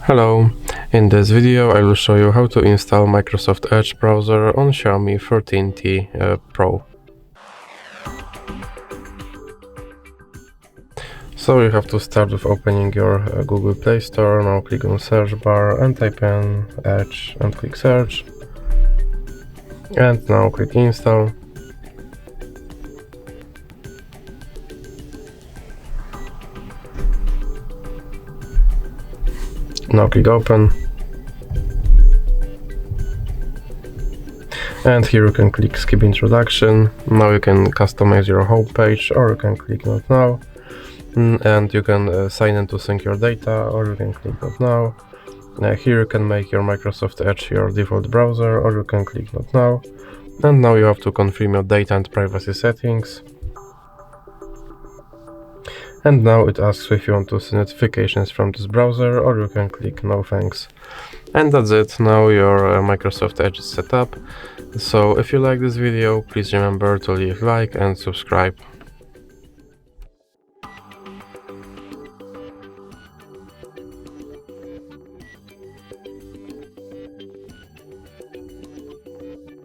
Hello, in this video I will show you how to install Microsoft Edge browser on Xiaomi 13T Pro. So you have to start with opening your Google Play Store. Now click on search bar and type in Edge and click search. And now click install. Now click open. And here you can click skip introduction. Now you can customize your home page, or you can click not now. And you can sign in to sync your data, or you can click not now. Here you can make your Microsoft Edge your default browser, or you can click not now. And now you have to confirm your data and privacy settings. And now it asks if you want to see notifications from this browser, or you can click no thanks. And that's it. Now your Microsoft Edge is set up. So if you like this video, please remember to leave a like and subscribe.